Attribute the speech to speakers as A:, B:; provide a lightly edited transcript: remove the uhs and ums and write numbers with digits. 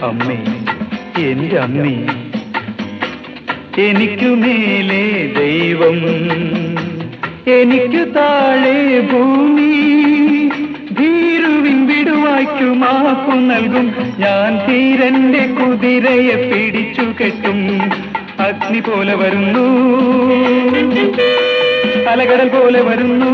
A: അമ്മേ എന്റെ അമ്മേ എനിക്കു മേലെ ദൈവം എനിക്കു താഴെ ഭൂമി ഭീരുവിൻ വിടുവായ്ക്കു മാപ്പു നൽകും ഞാൻ ധീരന്റെ കുതിരയെ പിടിച്ചു കെട്ടും അഗ്നി പോലെ വരുന്നു അലകടൽ പോലെ വരുന്നു